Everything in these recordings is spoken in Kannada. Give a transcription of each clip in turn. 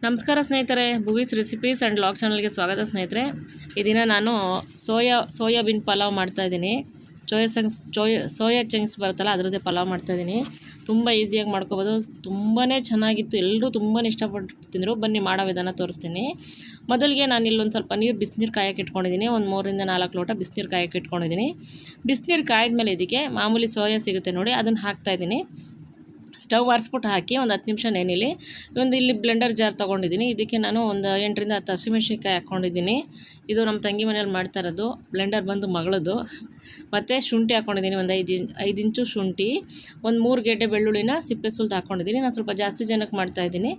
ನಮಸ್ಕಾರ ಸ್ನೇಹಿತರೆ, ಭುವೀಸ್ ರೆಸಿಪೀಸ್ ಆ್ಯಂಡ್ ಲಾಗ್ ಚಾನಲ್ಗೆ ಸ್ವಾಗತ ಸ್ನೇಹಿತರೆ. ಈ ದಿನ ನಾನು ಸೋಯಾಬೀನ್ ಪಲಾವ್ ಮಾಡ್ತಾಯಿದ್ದೀನಿ. ಸೋಯಾ ಚಂಕ್ಸ್ ಬರುತ್ತಲ್ಲ ಅದರದ್ದೇ ಪಲಾವ್ ಮಾಡ್ತಾಯಿದ್ದೀನಿ. ತುಂಬ ಈಸಿಯಾಗಿ ಮಾಡ್ಕೋಬೋದು. ತುಂಬಾ ಚೆನ್ನಾಗಿತ್ತು, ಎಲ್ಲರೂ ತುಂಬಾ ಇಷ್ಟಪಟ್ಟು ತಿಂದರು. ಬನ್ನಿ ಮಾಡೋ ವಿಧಾನ ತೋರಿಸ್ತೀನಿ. ಮೊದಲಿಗೆ ನಾನು ಇಲ್ಲೊಂದು ಸ್ವಲ್ಪ ಬಿಸಿನೀರು ಕಾಯಕ್ಕೆ ಇಟ್ಕೊಂಡಿದ್ದೀನಿ. ಒಂದು 3 ರಿಂದ 4 ಲೋಟ ಬಿಸಿನೀರು ಕಾಯಕ್ಕೆ ಇಟ್ಕೊಂಡಿದ್ದೀನಿ. ಬಿಸಿನೀರು ಕಾಯ್ದ ಇದಕ್ಕೆ ಮಾಮೂಲಿ ಸೋಯಾ ಸಿಗುತ್ತೆ ನೋಡಿ, ಅದನ್ನು ಹಾಕ್ತಾಯಿದ್ದೀನಿ. ಸ್ಟವ್ ಆರಿಸ್ಬಿಟ್ಟು ಹಾಕಿ ಒಂದು 10 ನಿಮಿಷ ನೆನೆಲಿ. ಇಲ್ಲಿ ಬ್ಲೆಂಡರ್ ಜಾರ್ ತೊಗೊಂಡಿದ್ದೀನಿ. ಇದಕ್ಕೆ ನಾನು ಒಂದು 8 ರಿಂದ 10 ಹಸಿಮೆಣ್ಸಿನ್ಕಾಯಿ ಹಾಕ್ಕೊಂಡಿದ್ದೀನಿ. ಇದು ನಮ್ಮ ತಂಗಿ ಮನೇಲಿ ಮಾಡ್ತಾ ಇರೋದು. ಬ್ಲೆಂಡರ್ ಬಂದು ಮಗಳದು. ಮತ್ತು ಶುಂಠಿ ಹಾಕ್ಕೊಂಡಿದ್ದೀನಿ, ಒಂದು 5 ಇಂಚು ಶುಂಠಿ, ಒಂದು 3 ಗೆಡ್ಡೆ ಬೆಳ್ಳುಳ್ಳಿನ ಸಿಪ್ಪೆ ಸುಲ್ದು ಹಾಕ್ಕೊಂಡಿದ್ದೀನಿ. ನಾನು ಸ್ವಲ್ಪ ಜಾಸ್ತಿ ಜನಕ್ಕೆ ಮಾಡ್ತಾಯಿದ್ದೀನಿ.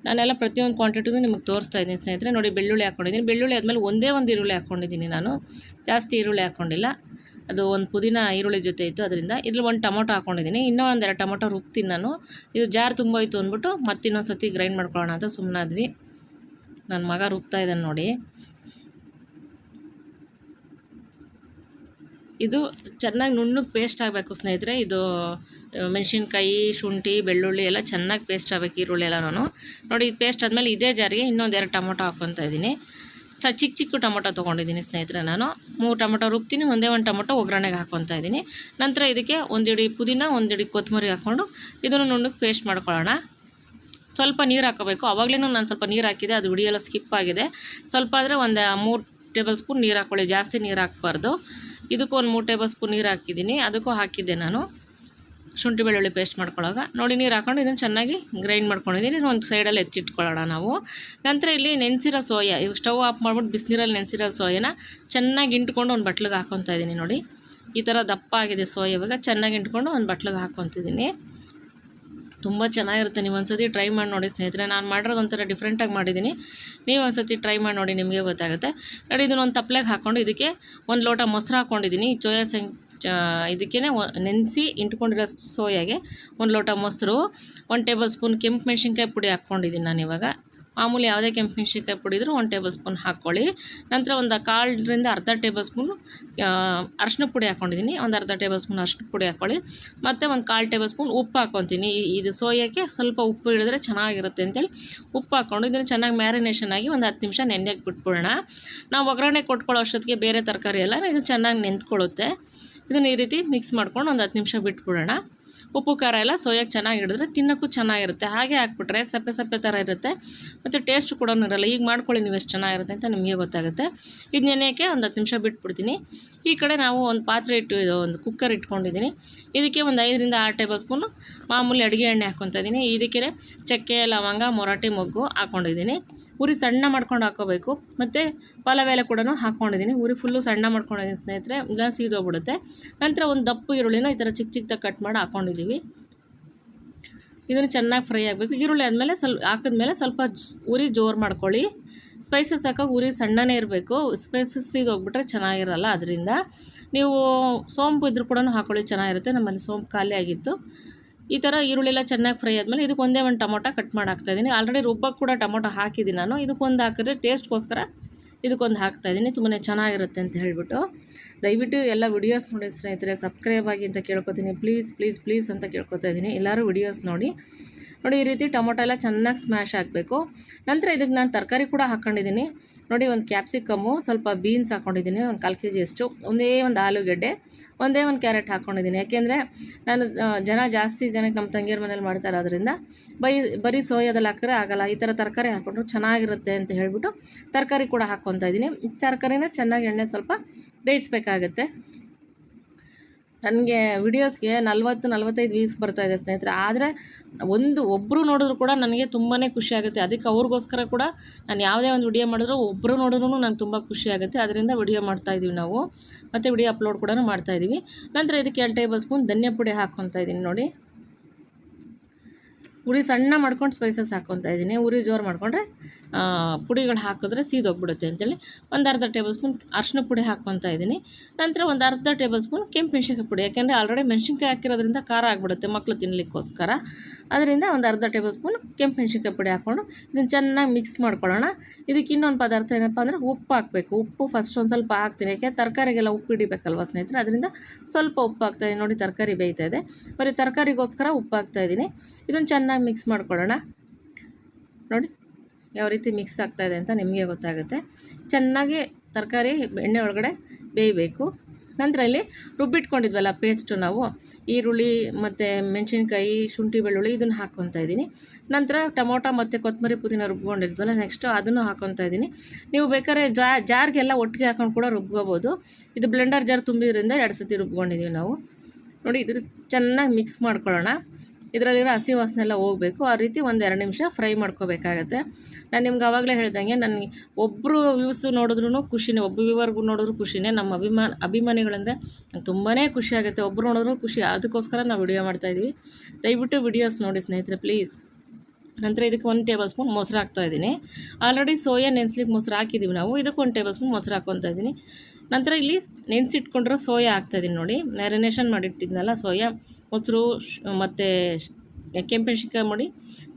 ನಾನೆಲ್ಲ ಪ್ರತಿಯೊಂದು ಕ್ವಾಂಟಿಟಿಗೂ ನಿಮಗೆ ತೋರಿಸ್ತಾ ಇದ್ದೀನಿ ಸ್ನೇಹಿತರೆ. ನೋಡಿ, ಬೆಳ್ಳುಳ್ಳಿ ಹಾಕ್ಕೊಂಡಿದ್ದೀನಿ. ಬೆಳ್ಳುಳ್ಳಿ ಆದಮೇಲೆ ಒಂದೇ ಒಂದು ಈರುಳ್ಳಿ ಹಾಕ್ಕೊಂಡಿದ್ದೀನಿ. ನಾನು ಜಾಸ್ತಿ ಈರುಳ್ಳಿ ಹಾಕ್ಕೊಂಡಿಲ್ಲ, ಅದು ಒಂದು ಪುದೀನ ಈರುಳ್ಳಿ ಜೊತೆ ಇತ್ತು, ಅದರಿಂದ ಇಲ್ಲಿ ಒಂದು ಟೊಮೊಟೊ ಹಾಕ್ಕೊಂಡಿದ್ದೀನಿ. ಇನ್ನೂ 1-2 ಟೊಮೊಟೊ ರುಬ್ತೀನಿ ನಾನು. ಇದು ಜಾರ್ ತುಂಬ ಇತ್ತು ಅಂದ್ಬಿಟ್ಟು ಮತ್ತೆ ಇನ್ನೊಂದು ಸತಿ ಗ್ರೈಂಡ್ ಮಾಡ್ಕೊಳ್ಳೋಣ ಅಂತ ಸುಮ್ಮನಾದ್ವಿ. ನನ್ನ ಮಗ ರುಬ್ತಾ ಇದ್ದಾನೆ ನೋಡಿ. ಇದು ಚೆನ್ನಾಗಿ ನುಣ್ಣಗೆ ಪೇಸ್ಟ್ ಆಗಬೇಕು ಸ್ನೇಹಿತರೆ. ಇದು ಮೆಣಸಿನ್ಕಾಯಿ, ಶುಂಠಿ, ಬೆಳ್ಳುಳ್ಳಿ ಎಲ್ಲ ಚೆನ್ನಾಗಿ ಪೇಸ್ಟ್ ಆಗಬೇಕು, ಈರುಳ್ಳಿ ಎಲ್ಲ. ನಾನು ನೋಡಿ, ಪೇಸ್ಟ್ ಆದಮೇಲೆ ಇದೇ ಜಾರಿಗೆ ಇನ್ನೊಂದು 2 ಟೊಮೊಟೊ ಹಾಕ್ಕೊತಾ ಇದ್ದೀನಿ. ಚಿಕ್ಕ ಟೊಮೊಟೊ ತೊಗೊಂಡಿದ್ದೀನಿ ಸ್ನೇಹಿತರೆ. ನಾನು 3 ಟೊಮೊಟೊ ರುಬ್ತೀನಿ, ಒಂದೇ ಒಂದು ಟೊಮೊಟೊ ಒಗ್ಗರಣೆಗೆ ಹಾಕ್ಕೊತಾ ಇದ್ದೀನಿ. ನಂತರ ಇದಕ್ಕೆ ಒಂದು ಹಿಡಿ ಪುದೀನ, ಒಂದು ಹಿಡಿ ಕೊತ್ತಂಬರಿ ಹಾಕ್ಕೊಂಡು ಇದನ್ನು ನುಣ್ಣಗೆ ಪೇಸ್ಟ್ ಮಾಡ್ಕೊಳ್ಳೋಣ. ಸ್ವಲ್ಪ ನೀರು ಹಾಕೋಬೇಕು. ಆವಾಗಲೇ ನಾನು ಸ್ವಲ್ಪ ನೀರು ಹಾಕಿದೆ, ಅದು ವಿಡಿಯೋ ಎಲ್ಲ ಸ್ಕಿಪ್ ಆಗಿದೆ. ಸ್ವಲ್ಪ ಆದರೆ ಒಂದು 3 ಟೇಬಲ್ ಸ್ಪೂನ್ ನೀರು ಹಾಕ್ಕೊಳ್ಳಿ, ಜಾಸ್ತಿ ನೀರು ಹಾಕಬಾರ್ದು. ಇದಕ್ಕೂ ಒಂದು 3 ಟೇಬಲ್ ಸ್ಪೂನ್ ನೀರು ಹಾಕಿದ್ದೀನಿ. ಅದಕ್ಕೂ ಹಾಕಿದ್ದೆ ನಾನು ಶುಂಠಿ ಬೆಳ್ಳುಳ್ಳಿ ಪೇಸ್ಟ್ ಮಾಡ್ಕೊಳ್ಳೋವಾಗ. ನೋಡಿ, ನೀರು ಹಾಕ್ಕೊಂಡು ಇದನ್ನು ಚೆನ್ನಾಗಿ ಗ್ರೈಂಡ್ ಮಾಡ್ಕೊಂಡಿದ್ದೀನಿ. ಒಂದು ಸೈಡಲ್ಲಿ ಎತ್ತಿಟ್ಕೊಳ್ಳೋಣ ನಾವು. ನಂತರ ಇಲ್ಲಿ ನೆನೆಸಿರೋ ಸೋಯಾ, ಇವಾಗ ಸ್ಟವ್ ಆಫ್ ಮಾಡ್ಬಿಟ್ಟು ಬಿಸಿನೀರಲ್ಲಿ ನೆನೆಸಿರೋ ಸೋಯಾನ ಚೆನ್ನಾಗಿ ಇಂಟ್ಕೊಂಡು ಒಂದು ಬಟ್ಲಿಗೆ ಹಾಕ್ಕೊತಾ ಇದ್ದೀನಿ. ನೋಡಿ, ಈ ಥರ ದಪ್ಪ ಆಗಿದೆ ಸೋಯಾ. ಇವಾಗ ಚೆನ್ನಾಗಿ ಇಂಟ್ಕೊಂಡು ಒಂದು ಬಟ್ಲಿಗೆ ಹಾಕ್ಕೊತಿದ್ದೀನಿ. ತುಂಬ ಚೆನ್ನಾಗಿರುತ್ತೆ. ನೀವು ಒಂದು ಸತಿ ಟ್ರೈ ಮಾಡಿ ನೋಡಿ ಸ್ನೇಹಿತರೆ. ನಾನು ಮಾಡಿರೋದು ಒಂಥರ ಡಿಫ್ರೆಂಟಾಗಿ ಮಾಡಿದ್ದೀನಿ. ನೀವು ಒಂದು ಸತಿ ಟ್ರೈ ಮಾಡಿ ನೋಡಿ, ನಿಮಗೆ ಗೊತ್ತಾಗುತ್ತೆ. ನೋಡಿ, ಇದನ್ನೊಂದು ತಪ್ಪಲೆಗೆ ಹಾಕ್ಕೊಂಡು ಇದಕ್ಕೆ 1 ಲೋಟ ಮೊಸರು ಹಾಕ್ಕೊಂಡಿದ್ದೀನಿ. ಇದಕ್ಕೇ ನೆನೆಸಿ ಇಂಟ್ಕೊಂಡಿರೋ ಸೋಯಾಗೆ 1 ಲೋಟ ಮೊಸರು, 1 ಟೇಬಲ್ ಸ್ಪೂನ್ ಕೆಂಪು ಮೆಣಸಿನ್ಕಾಯಿ ಪುಡಿ ಹಾಕ್ಕೊಂಡಿದ್ದೀನಿ ನಾನು. ಇವಾಗ ಮಾಮೂಲಿ ಯಾವುದೇ ಕೆಂಪು ಮೆಣಸಿನ್ಕಾಯಿ ಪುಡಿ ಇದ್ದರೂ 1 ಟೇಬಲ್ ಸ್ಪೂನ್ ಹಾಕ್ಕೊಳ್ಳಿ. ನಂತರ ಒಂದು 1/4 ರಿಂದ ಅರ್ಧ ಟೇಬಲ್ ಸ್ಪೂನು ಅರಶಿನ ಪುಡಿ ಹಾಕ್ಕೊಂಡಿದ್ದೀನಿ. ಒಂದು ಅರ್ಧ ಟೇಬಲ್ ಸ್ಪೂನ್ ಅರಶಿನ ಪುಡಿ ಹಾಕ್ಕೊಳ್ಳಿ. ಮತ್ತು ಒಂದು 1/4 ಟೇಬಲ್ ಸ್ಪೂನ್ ಉಪ್ಪು ಹಾಕ್ಕೊತೀನಿ. ಇದು ಸೋಯಾಕ್ಕೆ ಸ್ವಲ್ಪ ಉಪ್ಪು ಹಿಡಿದ್ರೆ ಚೆನ್ನಾಗಿರುತ್ತೆ ಅಂತೇಳಿ ಉಪ್ಪು ಹಾಕ್ಕೊಂಡು ಇದನ್ನು ಚೆನ್ನಾಗಿ ಮ್ಯಾರಿನೇಷನ್ ಆಗಿ ಒಂದು 10 ನಿಮಿಷ ನೆನೆಯಕ್ಕೆ ಬಿಟ್ಬಿಡೋಣ. ನಾವು ಒಗ್ಗರಣೆ ಕೊಟ್ಕೊಳ್ಳೋ ಅಷ್ಟೊತ್ತಿಗೆ ಬೇರೆ ತರಕಾರಿ ಎಲ್ಲ ಇದು ಚೆನ್ನಾಗಿ ನೆಂತ್ಕೊಳ್ಳುತ್ತೆ. ಇದನ್ನು ಈ ರೀತಿ ಮಿಕ್ಸ್ ಮಾಡ್ಕೊಂಡು ಒಂದು 10 ನಿಮಿಷ ಬಿಟ್ಬಿಡೋಣ. ಉಪ್ಪು ಖಾರ ಎಲ್ಲ ಸೋಯಾಗೆ ಚೆನ್ನಾಗಿ ಹಿಡಿದ್ರೆ ತಿನ್ನೋಕ್ಕೂ ಚೆನ್ನಾಗಿರುತ್ತೆ. ಹಾಗೆ ಹಾಕ್ಬಿಟ್ರೆ ಸಪ್ಪೆ ಥರ ಇರುತ್ತೆ, ಮತ್ತು ಟೇಸ್ಟ್ ಕೂಡ ಇರಲ್ಲ. ಈಗ ಮಾಡ್ಕೊಳ್ಳಿ ನೀವು, ಎಷ್ಟು ಚೆನ್ನಾಗಿರುತ್ತೆ ಅಂತ ನಿಮಗೆ ಗೊತ್ತಾಗುತ್ತೆ. ಇದು ನೆನೆಯೋಕ್ಕೆ ಒಂದು 10 ನಿಮಿಷ ಬಿಟ್ಬಿಡ್ತೀನಿ. ಈ ಕಡೆ ನಾವು ಒಂದು ಪಾತ್ರೆ ಒಂದು ಕುಕ್ಕರ್ ಇಟ್ಕೊಂಡಿದ್ದೀನಿ. ಇದಕ್ಕೆ ಒಂದು 5 ರಿಂದ 6 ಟೇಬಲ್ ಸ್ಪೂನು ಮಾಮೂಲಿ ಅಡುಗೆ ಎಣ್ಣೆ ಹಾಕ್ಕೊತಾ ಇದ್ದೀನಿ. ಇದಕ್ಕೆ ಚಕ್ಕೆ, ಲವಂಗ, ಮೊರಾಟಿ ಮೊಗ್ಗು ಹಾಕ್ಕೊಂಡಿದ್ದೀನಿ. ಉರಿ ಸಣ್ಣ ಮಾಡ್ಕೊಂಡು ಹಾಕ್ಕೋಬೇಕು. ಮತ್ತು ಪಲಾವ್ ಎಲೆ ಕೂಡ ಹಾಕ್ಕೊಂಡಿದ್ದೀನಿ. ಉರಿ ಫುಲ್ಲು ಸಣ್ಣ ಮಾಡ್ಕೊಂಡಿದ್ದೀನಿ ಸ್ನೇಹಿತರೆ, ಇಲ್ಲ ಸೀದೋಗ್ಬಿಡುತ್ತೆ. ನಂತರ ಒಂದು ದಪ್ಪು ಈರುಳ್ಳಿನ ಈ ಥರ ಚಿಕ್ಕದಾಗಿ ಕಟ್ ಮಾಡಿ ಹಾಕ್ಕೊಂಡಿದ್ದೀವಿ. ಇದನ್ನು ಚೆನ್ನಾಗಿ ಫ್ರೈ ಆಗಬೇಕು. ಈರುಳ್ಳಿ ಆದಮೇಲೆ ಹಾಕಿದ್ಮೇಲೆ ಸ್ವಲ್ಪ ಉರಿ ಜೋರು ಮಾಡ್ಕೊಳ್ಳಿ. ಸ್ಪೈಸಸ್ ಹಾಕೋ ಉರಿ ಸಣ್ಣನೇ ಇರಬೇಕು. ಸ್ಪೈಸಸ್ ಹೋಗ್ಬಿಟ್ರೆ ಚೆನ್ನಾಗಿರಲ್ಲ. ಅದರಿಂದ ನೀವು ಸೋಂಪು ಇದ್ರೂ ಕೂಡ ಹಾಕ್ಕೊಳ್ಳಿ, ಚೆನ್ನಾಗಿರುತ್ತೆ. ನಮ್ಮಲ್ಲಿ ಸೋಂಪು ಖಾಲಿ ಆಗಿತ್ತು. ಈ ಥರ ಈರುಳ್ಳಿ ಎಲ್ಲ ಚೆನ್ನಾಗಿ ಫ್ರೈ ಆದಮೇಲೆ ಇದಕ್ಕೆ ಒಂದೇ ಒಂದು ಟೊಮೊಟೊ ಕಟ್ ಮಾಡಿ ಹಾಕ್ತಾಯಿದ್ದೀನಿ. ಆಲ್ರೆಡಿ ರುಬ್ಬಕ್ಕೆ ಕೂಡ ಟೊಮೊಟೊ ಹಾಕಿದ್ದೀನಿ ನಾನು. ಇದಕ್ಕೊಂದು ಹಾಕಿದ್ರೆ ಟೇಸ್ಟ್ಗೋಸ್ಕರ ಇದಕ್ಕೊಂದು ಹಾಕ್ತಾಯಿದ್ದೀನಿ. ತುಂಬಾ ಚೆನ್ನಾಗಿರುತ್ತೆ ಅಂತ ಹೇಳಿಬಿಟ್ಟು ದಯವಿಟ್ಟು ಎಲ್ಲ ವಿಡಿಯೋಸ್ ನೋಡಿ ಸ್ನೇಹಿತರೆ. ಸಬ್ಸ್ಕ್ರೈಬ್ ಆಗಿ ಅಂತ ಕೇಳ್ಕೊತೀನಿ. ಪ್ಲೀಸ್ ಅಂತ ಕೇಳ್ಕೊತಾ ಇದ್ದೀನಿ. ಎಲ್ಲರೂ ವಿಡಿಯೋಸ್ ನೋಡಿ. ಈ ರೀತಿ ಟೊಮೊಟೊ ಎಲ್ಲ ಚೆನ್ನಾಗಿ ಸ್ಮ್ಯಾಶ್ ಆಗಬೇಕು. ನಂತರ ಇದಕ್ಕೆ ನಾನು ತರಕಾರಿ ಕೂಡ ಹಾಕ್ಕೊಂಡಿದ್ದೀನಿ. ನೋಡಿ, ಒಂದು ಕ್ಯಾಪ್ಸಿಕಮ್ಮು, ಸ್ವಲ್ಪ ಬೀನ್ಸ್ ಹಾಕ್ಕೊಂಡಿದ್ದೀನಿ, ಒಂದು 1/4 kg ಅಷ್ಟು, ಒಂದೇ ಒಂದು ಆಲೂಗಡ್ಡೆ, ಒಂದೇ ಒಂದು ಕ್ಯಾರೆಟ್ ಹಾಕ್ಕೊಂಡಿದ್ದೀನಿ. ಯಾಕೆಂದರೆ ನಾನು ಜಾಸ್ತಿ ಜನಕ್ಕೆ ನಮ್ಮ ತಂಗಿಯರ ಮನೇಲಿ ಮಾಡ್ತಾರೆ, ಅದರಿಂದ ಬರೀ ಸೋಯಾದಲ್ಲಿ ಹಾಕಿದ್ರೆ ಆಗೋಲ್ಲ. ಈ ಥರ ತರಕಾರಿ ಹಾಕ್ಕೊಂಡ್ರು ಚೆನ್ನಾಗಿರುತ್ತೆ ಅಂತ ಹೇಳಿಬಿಟ್ಟು ತರಕಾರಿ ಕೂಡ ಹಾಕ್ಕೊತಾ ಇದ್ದೀನಿ. ತರಕಾರಿನ ಚೆನ್ನಾಗಿ ಎಣ್ಣೆ ಸ್ವಲ್ಪ ಬೇಯಿಸ್ಬೇಕಾಗತ್ತೆ. ನನಗೆ ವಿಡಿಯೋಸ್ಗೆ 40-45 ವ್ಯೂಸ್ ಬರ್ತಾಯಿದೆ ಸ್ನೇಹಿತರೆ. ಆದರೆ ಒಬ್ಬರು ನೋಡಿದ್ರು ಕೂಡ ನನಗೆ ತುಂಬಾ ಖುಷಿ ಆಗುತ್ತೆ. ಅದಕ್ಕೆ ಅವ್ರಿಗೋಸ್ಕರ ಕೂಡ ನಾನು ಯಾವುದೇ ಒಂದು ವಿಡಿಯೋ ಮಾಡಿದ್ರು ಒಬ್ಬರು ನೋಡಿದ್ರೂ ನಂಗೆ ತುಂಬ ಖುಷಿ ಆಗುತ್ತೆ. ಅದರಿಂದ ವಿಡಿಯೋ ಮಾಡ್ತಾಯಿದ್ದೀವಿ ನಾವು, ಮತ್ತು ವಿಡಿಯೋ ಅಪ್ಲೋಡ್ ಕೂಡ ಮಾಡ್ತಾಯಿದ್ದೀವಿ. ನಂತರ ಇದಕ್ಕೆ 2 ಟೇಬಲ್ ಸ್ಪೂನ್ ಧನಿಯಾ ಪುಡಿ ಹಾಕ್ಕೊತಾ ಇದ್ದೀನಿ. ನೋಡಿ, ಉರಿ ಸಣ್ಣ ಮಾಡ್ಕೊಂಡು ಸ್ಪೈಸಸ್ ಹಾಕ್ಕೊತಾ ಇದ್ದೀನಿ. ಉರಿ ಜೋರು ಮಾಡಿಕೊಂಡ್ರೆ ಪುಡಿಗಳು ಹಾಕಿದ್ರೆ ಸೀದೋಗ್ಬಿಡುತ್ತೆ ಅಂತೇಳಿ ಒಂದು ಅರ್ಧ ಟೇಬಲ್ ಸ್ಪೂನ್ ಅರಿಶಿನ ಪುಡಿ ಹಾಕ್ಕೊತಾ ಇದ್ದೀನಿ. ನಂತರ ಒಂದು ಅರ್ಧ ಟೇಬಲ್ ಸ್ಪೂನ್ ಕೆಂಪು ಮೆಣಸಿನ್ಕಾಯಿ ಪುಡಿ, ಯಾಕೆಂದರೆ ಆಲ್ರೆಡಿ ಮೆಣಸಿನ್ಕಾಯಿ ಹಾಕಿರೋದ್ರಿಂದ ಖಾರ ಆಗಿಬಿಡುತ್ತೆ ಮಕ್ಕಳು ತಿನ್ನಲಿಕ್ಕೋಸ್ಕರ. ಅದರಿಂದ ಒಂದು ಅರ್ಧ ಟೇಬಲ್ ಸ್ಪೂನ್ ಕೆಂಪು ಮೆಣಸಿನ್ಕಾಯಿ ಪುಡಿ ಹಾಕ್ಕೊಂಡು ಇದನ್ನು ಚೆನ್ನಾಗಿ ಮಿಕ್ಸ್ ಮಾಡ್ಕೊಳ್ಳೋಣ. ಇದಕ್ಕೆ ಇನ್ನೊಂದು ಪದಾರ್ಥ ಏನಪ್ಪ ಅಂದರೆ ಉಪ್ಪು ಹಾಕಬೇಕು. ಉಪ್ಪು ಫಸ್ಟ್ ಒಂದು ಸ್ವಲ್ಪ ಹಾಕ್ತೀನಿ, ಯಾಕೆ ತರಕಾರಿಗೆಲ್ಲ ಉಪ್ಪು ಹಿಡಿಬೇಕಲ್ವ ಸ್ನೇಹಿತರೆ. ಅದರಿಂದ ಸ್ವಲ್ಪ ಉಪ್ಪು ಹಾಕ್ತಾಯಿದ್ದೀನಿ. ನೋಡಿ, ತರಕಾರಿ ಬೇಯ್ತಾ ಇದೆ, ಬರೀ ತರಕಾರಿಗೋಸ್ಕರ ಉಪ್ಪು ಹಾಕ್ತಾಯಿದ್ದೀನಿ. ಇದನ್ನು ಚೆನ್ನಾಗಿ ಮಿಕ್ಸ್ ಮಾಡ್ಕೊಳ್ಳೋಣ. ನೋಡಿ, ಯಾವ ರೀತಿ ಮಿಕ್ಸ್ ಆಗ್ತಾಯಿದೆ ಅಂತ ನಿಮಗೆ ಗೊತ್ತಾಗುತ್ತೆ. ಚೆನ್ನಾಗಿ ತರಕಾರಿ ಎಣ್ಣೆ ಒಳಗಡೆ ಬೇಯಬೇಕು. ನಂತರ ಇಲ್ಲಿ ರುಬ್ಬಿಟ್ಕೊಂಡಿದ್ವಲ್ಲ ಪೇಸ್ಟು ನಾವು ಈರುಳ್ಳಿ ಮತ್ತು ಮೆಣಸಿನ್ಕಾಯಿ, ಶುಂಠಿ, ಬೆಳ್ಳುಳ್ಳಿ ಇದನ್ನು ಹಾಕ್ಕೊತಾ ಇದ್ದೀನಿ. ನಂತರ ಟೊಮೊಟೊ ಮತ್ತು ಕೊತ್ತಂಬರಿ, ಪುದೀನ ರುಬ್ಕೊಂಡಿದ್ವಲ್ಲ ನೆಕ್ಸ್ಟು ಅದನ್ನು ಹಾಕ್ಕೊತಾ ಇದ್ದೀನಿ. ನೀವು ಬೇಕಾದ್ರೆ ಜಾರ್ಗೆಲ್ಲ ಒಟ್ಟಿಗೆ ಹಾಕೊಂಡು ಕೂಡ ರುಬ್ಕೋಬೋದು. ಇದು ಬ್ಲೆಂಡರ್ ಜಾರ್ ತುಂಬಿದ್ರಿಂದ 2 ಸತಿ ರುಬ್ಕೊಂಡಿದ್ದೀವಿ ನಾವು. ನೋಡಿ ಇದ್ರ ಚೆನ್ನಾಗಿ ಮಿಕ್ಸ್ ಮಾಡ್ಕೊಳ್ಳೋಣ. ಇದರಲ್ಲಿರೋ ಹಸಿ ವಾಸನೆ ಎಲ್ಲ ಹೋಗಬೇಕು. ಆ ರೀತಿ 1-2 ನಿಮಿಷ ಫ್ರೈ ಮಾಡ್ಕೋಬೇಕಾಗತ್ತೆ. ನಾನು ನಿಮ್ಗೆ ಆವಾಗಲೇ ಹೇಳ್ದಂಗೆ ನನಗೆ ಒಬ್ಬರು ವ್ಯೂಸ್ ನೋಡಿದ್ರೂ ಖುಷಿನೇ, ಒಬ್ಬ ವ್ಯೂವರ್ಗೂ ನೋಡಿದ್ರು ಖುಷಿನೇ. ನಮ್ಮ ಅಭಿಮಾನಿಗಳಂದರೆ ನಂಗೆ ತುಂಬಾ ಖುಷಿ ಆಗುತ್ತೆ. ಒಬ್ಬರು ನೋಡಿದ್ರು ಖುಷಿ, ಅದಕ್ಕೋಸ್ಕರ ನಾವು ವಿಡಿಯೋ ಮಾಡ್ತಾಯಿದ್ವಿ. ದಯವಿಟ್ಟು ವಿಡಿಯೋಸ್ ನೋಡಿ ಸ್ನೇಹಿತರೆ ಪ್ಲೀಸ್. ನಂತರ ಇದಕ್ಕೆ 1 ಟೇಬಲ್ ಸ್ಪೂನ್ ಮೊಸರು ಹಾಕ್ತಾಯಿದ್ದೀನಿ. ಆಲ್ರೆಡಿ ಸೋಯಾ ನೆನೆಸ್ಲಿಕ್ಕೆ ಮೊಸರು ಹಾಕಿದ್ದೀವಿ ನಾವು. ಇದಕ್ಕೆ 1 ಟೇಬಲ್ ಸ್ಪೂನ್ ಮೊಸರು ಹಾಕ್ಕೊತಾ ಇದ್ದೀನಿ. ನಂತರ ಇಲ್ಲಿ ನೆನೆಸಿಟ್ಕೊಂಡಿರೋ ಸೋಯಾ ಹಾಕ್ತಾಯಿದ್ದೀನಿ. ನೋಡಿ ಮ್ಯಾರಿನೇಷನ್ ಮಾಡಿಟ್ಟಿದ್ನಲ್ಲ ಸೋಯಾ, ಮೊಸರು ಮತ್ತು ಕೆಂಪೆಣ್ಸಿನ್ಕಾಯಿ ಮುಡಿ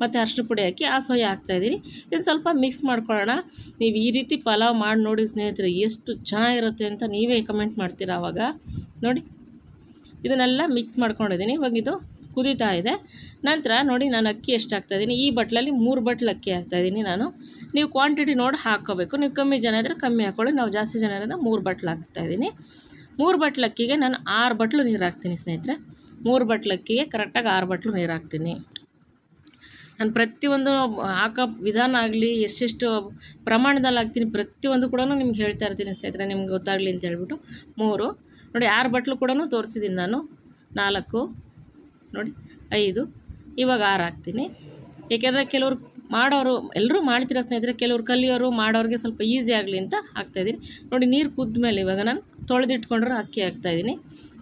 ಮತ್ತು ಅರಿಶಿನ ಪುಡಿ ಹಾಕಿ ಆ ಸೋಯಾ ಹಾಕ್ತಾಯಿದ್ದೀನಿ. ಇದು ಸ್ವಲ್ಪ ಮಿಕ್ಸ್ ಮಾಡ್ಕೊಳ್ಳೋಣ. ನೀವು ಈ ರೀತಿ ಪಲಾವ್ ಮಾಡಿ ನೋಡಿ ಸ್ನೇಹಿತರೆ, ಎಷ್ಟು ಚೆನ್ನಾಗಿರುತ್ತೆ ಅಂತ ನೀವೇ ಕಮೆಂಟ್ ಮಾಡ್ತೀರಾ ಆವಾಗ. ನೋಡಿ ಇದನ್ನೆಲ್ಲ ಮಿಕ್ಸ್ ಮಾಡ್ಕೊಂಡಿದ್ದೀನಿ. ಇವಾಗ ಇದು ಕುದೀತಾ ಇದೆ. ನಂತರ ನೋಡಿ ನಾನು ಅಕ್ಕಿ ಎಷ್ಟು ಹಾಕ್ತಾಯಿದ್ದೀನಿ, ಈ ಬಟ್ಲಲ್ಲಿ 3 ಬಟ್ಲು ಅಕ್ಕಿ ಹಾಕ್ತಾಯಿದ್ದೀನಿ ನಾನು. ನೀವು ಕ್ವಾಂಟಿಟಿ ನೋಡಿ ಹಾಕ್ಕೋಬೇಕು. ನೀವು ಕಮ್ಮಿ ಜನ ಇದ್ದರೆ ಕಮ್ಮಿ ಹಾಕ್ಕೊಳ್ಳಿ. ನಾವು ಜಾಸ್ತಿ ಜನ ಇರೋದ್ರಿಂದ 3 ಬಟ್ಲು ಹಾಕ್ತಾಯಿದ್ದೀನಿ. 3 ಬಟ್ಲು ಅಕ್ಕಿಗೆ ನಾನು 6 ಬಟ್ಲು ನೀರು ಹಾಕ್ತೀನಿ ಸ್ನೇಹಿತರೆ. 3 ಬಟ್ಲು ಅಕ್ಕಿಗೆ ಕರೆಕ್ಟಾಗಿ 6 ಬಟ್ಲು ನೀರು ಹಾಕ್ತೀನಿ. ನಾನು ಪ್ರತಿಯೊಂದು ಹಾಕೋ ವಿಧಾನ ಆಗಲಿ, ಎಷ್ಟೆಷ್ಟು ಪ್ರಮಾಣದಲ್ಲಿ ಹಾಕ್ತೀನಿ ಪ್ರತಿಯೊಂದು ಕೂಡ ನಿಮ್ಗೆ ಹೇಳ್ತಾ ಇರ್ತೀನಿ ಸ್ನೇಹಿತರೆ, ನಿಮ್ಗೆ ಗೊತ್ತಾಗಲಿ ಅಂತ ಹೇಳ್ಬಿಟ್ಟು. 3 ನೋಡಿ 6 ಬಟ್ಲು ಕೂಡ ತೋರಿಸಿದ್ದೀನಿ ನಾನು. 4 ನೋಡಿ 5, ಇವಾಗ 6 ಹಾಕ್ತೀನಿ. ಏಕೆಂದರೆ ಕೆಲವ್ರು ಮಾಡೋರು ಎಲ್ಲರೂ ಮಾಡ್ತೀರ ಸ್ನೇಹಿತರೆ, ಕೆಲವ್ರು ಕಲಿಯೋರು ಮಾಡೋರಿಗೆ ಸ್ವಲ್ಪ ಈಸಿ ಆಗಲಿ ಅಂತ ಹಾಕ್ತಾಯಿದ್ದೀನಿ. ನೋಡಿ ನೀರು ಕುದ್ದ ಮೇಲೆ ಇವಾಗ ನಾನು ತೊಳೆದಿಟ್ಕೊಂಡ್ರೆ ಅಕ್ಕಿ ಹಾಕ್ತಾಯಿದ್ದೀನಿ.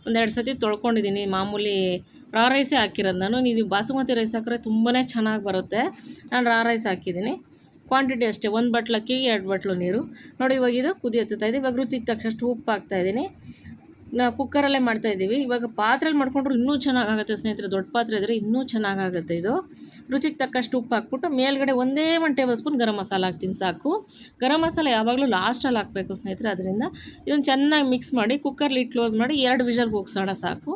1-2 ಸತಿ ತೊಳ್ಕೊಂಡಿದ್ದೀನಿ. ಮಾಮೂಲಿ ರಾ ರೈಸೇ ಹಾಕಿರೋದು ನಾನು. ನೀವು ಬಾಸುಮತಿ ರೈಸ್ ಹಾಕಿದ್ರೆ ತುಂಬಾ ಚೆನ್ನಾಗಿ ಬರುತ್ತೆ. ನಾನು ರಾ ರೈಸ್ ಹಾಕಿದ್ದೀನಿ. ಕ್ವಾಂಟಿಟಿ ಅಷ್ಟೇ, 1 ಬಟ್ಲು ಅಕ್ಕಿಗೆ 2 ಬಟ್ಲು ನೀರು. ನೋಡಿ ಇವಾಗ ಇದು ಕುದಿ ಹತ್ತುತ್ತಾಯಿದೆ. ಇವಾಗ ರುಚಿಗೆ ತಕ್ಕಷ್ಟು ಉಪ್ಪು ಹಾಕ್ತಾಯಿದ್ದೀನಿ. ನಾವು ಕುಕ್ಕರಲ್ಲೇ ಮಾಡ್ತಾಯಿದ್ದೀವಿ. ಇವಾಗ ಪಾತ್ರೆಯಲ್ಲಿ ಮಾಡ್ಕೊಂಡ್ರು ಇನ್ನೂ ಚೆನ್ನಾಗಾಗುತ್ತೆ ಸ್ನೇಹಿತರೆ. ದೊಡ್ಡ ಪಾತ್ರೆ ಇದ್ದರೆ ಇನ್ನೂ ಚೆನ್ನಾಗಾಗುತ್ತೆ ಇದು. ರುಚಿಗೆ ತಕ್ಕಷ್ಟು ಉಪ್ಪು ಹಾಕ್ಬಿಟ್ಟು ಮೇಲ್ಗಡೆ 1 ಟೇಬಲ್ ಸ್ಪೂನ್ ಗರಂ ಮಸಾಲ ಹಾಕ್ತೀನಿ ಸಾಕು. ಗರಂ ಮಸಾಲ ಯಾವಾಗಲೂ ಲಾಸ್ಟಲ್ಲಿ ಹಾಕಬೇಕು ಸ್ನೇಹಿತರೆ. ಅದರಿಂದ ಇದನ್ನು ಚೆನ್ನಾಗಿ ಮಿಕ್ಸ್ ಮಾಡಿ ಕುಕ್ಕರ್ ಲಿಡ್ ಕ್ಲೋಸ್ ಮಾಡಿ 2 ವಿಷಲ್ ಕೂಗ್ಸೋಣ ಸಾಕು.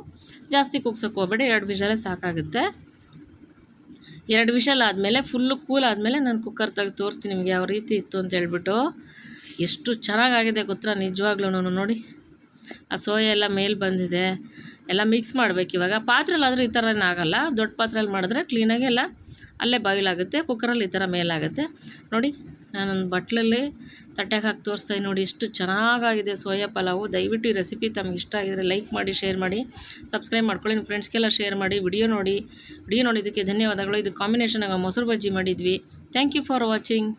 ಜಾಸ್ತಿ ಕೂಗ್ಸೋಕ್ಕೆ ಹೋಗಬೇಡಿ, 2 ವಿಷಲೇ ಸಾಕಾಗುತ್ತೆ. 2 ವಿಷಲ್ ಆದಮೇಲೆ ಫುಲ್ಲು ಕೂಲ್ ಆದಮೇಲೆ ನಾನು ಕುಕ್ಕರ್ ತೆಗೆದು ತೋರಿಸ್ತೀನಿ ನಿಮಗೆ ಯಾವ ರೀತಿ ಇತ್ತು ಅಂತ ಹೇಳ್ಬಿಟ್ಟು. ಎಷ್ಟು ಚೆನ್ನಾಗಾಗಿದೆ ಗೊತ್ತಾ ನಿಜವಾಗ್ಲೂ. ನೋಡಿ ಆ ಸೋಯಾ ಎಲ್ಲ ಮೇಲೆ ಬಂದಿದೆ. ಎಲ್ಲ ಮಿಕ್ಸ್ ಮಾಡಬೇಕು. ಇವಾಗ ಪಾತ್ರೆಲ್ಲಾದರೆ ಈ ಥರ ಆಗೋಲ್ಲ. ದೊಡ್ಡ ಪಾತ್ರೆಯಲ್ಲಿ ಮಾಡಿದ್ರೆ ಕ್ಲೀನಾಗಿ ಎಲ್ಲ ಅಲ್ಲೇ ಬಾಯ್ಲ್ ಆಗುತ್ತೆ. ಕುಕ್ಕರಲ್ಲಿ ಈ ಥರ ಮೇಲಾಗುತ್ತೆ. ನೋಡಿ ನಾನೊಂದು ಬಟ್ಲಲ್ಲಿ ತಟ್ಟೆಗೆ ಹಾಕಿ ತೋರಿಸ್ತಾಯಿದ್ದೀನಿ. ನೋಡಿ ಎಷ್ಟು ಚೆನ್ನಾಗಾಗಿದೆ ಸೋಯಾ ಪಲಾವು. ದಯವಿಟ್ಟು ಈ ರೆಸಿಪಿ ತಮ್ಗೆ ಇಷ್ಟ ಆಗಿದರೆ ಲೈಕ್ ಮಾಡಿ, ಶೇರ್ ಮಾಡಿ, ಸಬ್ಸ್ಕ್ರೈಬ್ ಮಾಡ್ಕೊಳ್ಳಿ. ನಿಮ್ಮ ಫ್ರೆಂಡ್ಸ್ಗೆಲ್ಲ ಶೇರ್ ಮಾಡಿ. ವಿಡಿಯೋ ನೋಡಿದ್ದಕ್ಕೆ ಧನ್ಯವಾದಗಳು. ಇದು ಕಾಂಬಿನೇಷನ್ ಮೊಸರು ಬಜ್ಜಿ ಮಾಡಿದ್ವಿ. Thank you for watching.